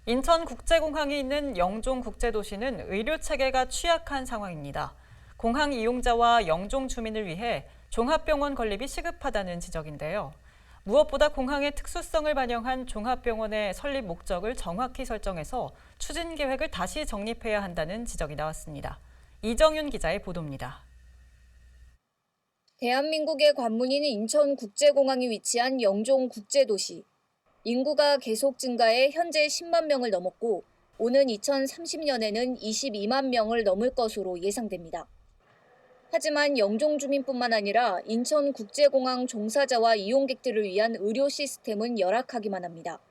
인천국제공항이 있는 영종국제도시는 의료체계가 취약한 상황입니다. 공항 이용자와 영종 주민을 위해 종합병원 건립이 시급하다는 지적인데요. 무엇보다 공항의 특수성을 반영한 종합병원의 설립 목적을 정확히 설정해서 추진 계획을 다시 정립해야 한다는 지적이 나왔습니다. 이정윤 기자의 보도입니다. 대한민국의 관문인 인천국제공항이 위치한 영종국제도시. 인구가 계속 증가해 현재 10만 명을 넘었고 오는 2030년에는 22만 명을 넘을 것으로 예상됩니다. 하지만 영종 주민뿐만 아니라 인천국제공항 종사자와 이용객들을 위한 의료 시스템은 열악하기만 합니다.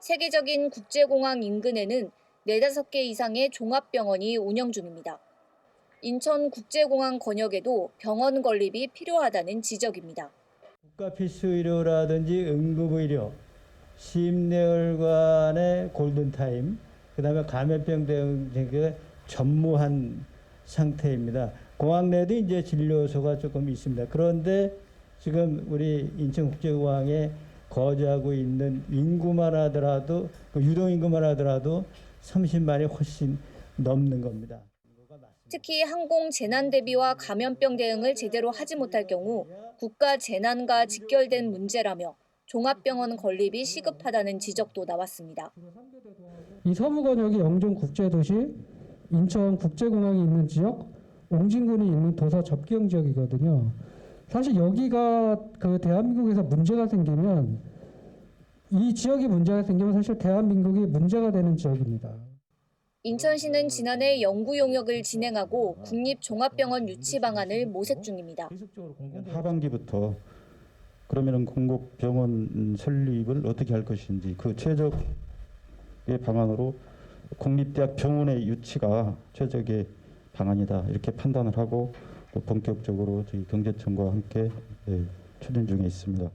세계적인 국제공항 인근에는 4-5개 이상의 종합병원이 운영 중입니다. 인천국제공항 권역에도 병원 건립이 필요하다는 지적입니다. 국가 필수 의료라든지 응급의료, 심내혈관의 골든타임, 그다음에 감염병 대응에 전무한 상태입니다. 공항 내도 이제 진료소가 조금 있습니다. 그런데 지금 우리 인천국제공항에 거주하고 있는 인구만 하더라도 유동 인구만 하더라도 30만이 훨씬 넘는 겁니다. 특히 항공 재난 대비와 감염병 대응을 제대로 하지 못할 경우 국가 재난과 직결된 문제라며 종합병원 건립이 시급하다는 지적도 나왔습니다. 이 서부권역이 영종국제도시, 인천국제공항이 있는 지역, 옹진군이 있는 도서 접경 지역이거든요. 사실 여기가 대한민국에서 문제가 생기면 이 지역이 문제가 생기면 사실 대한민국이 문제가 되는 지역입니다. 인천시는 지난해 연구 용역을 진행하고 국립종합병원 유치 방안을 모색 중입니다. 하반기부터 그러면은 공공병원 설립을 어떻게 할 것인지 그 최적의 방안으로 공립대학 병원의 유치가 최적의 방안이다 이렇게 판단을 하고 또 본격적으로 저희 경제청과 함께 추진 중에 있습니다.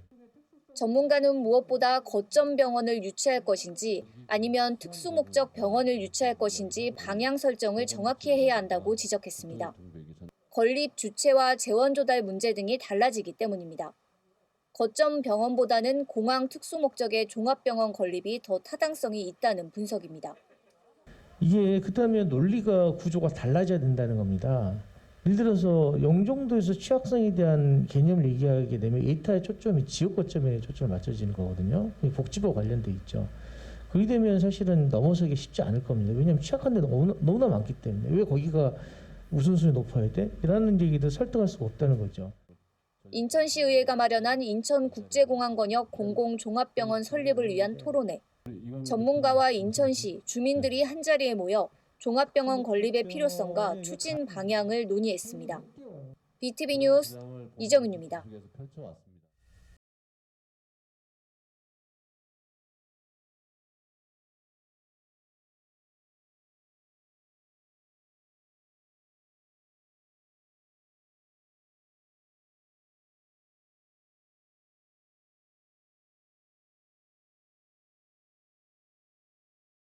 전문가는 무엇보다 거점 병원을 유치할 것인지 아니면 특수목적 병원을 유치할 것인지 방향 설정을 정확히 해야 한다고 지적했습니다. 건립 주체와 재원 조달 문제 등이 달라지기 때문입니다. 거점 병원보다는 공항 특수목적의 종합병원 건립이 더 타당성이 있다는 분석입니다. 이게 그다음에 논리가 구조가 달라져야 된다는 겁니다. 예를 들어서 영종도에서 취약성에 대한 개념을 얘기하게 되면 에이타의 초점이 지역 거점에 초점을 맞춰지는 거거든요. 복지부 관련돼 있죠. 그렇게 되면 사실은 넘어서기 쉽지 않을 겁니다. 왜냐하면 취약한 데가 너무나 많기 때문에 왜 거기가 우선순위 높아야 돼? 이라는 얘기도 설득할 수가 없다는 거죠. 인천시의회가 마련한 인천국제공항 권역 공공종합병원 설립을 위한 토론회. 전문가와 인천시, 주민들이 한자리에 모여 종합병원 건립의 필요성과 추진 방향을 논의했습니다. BTV 뉴스 이정윤입니다.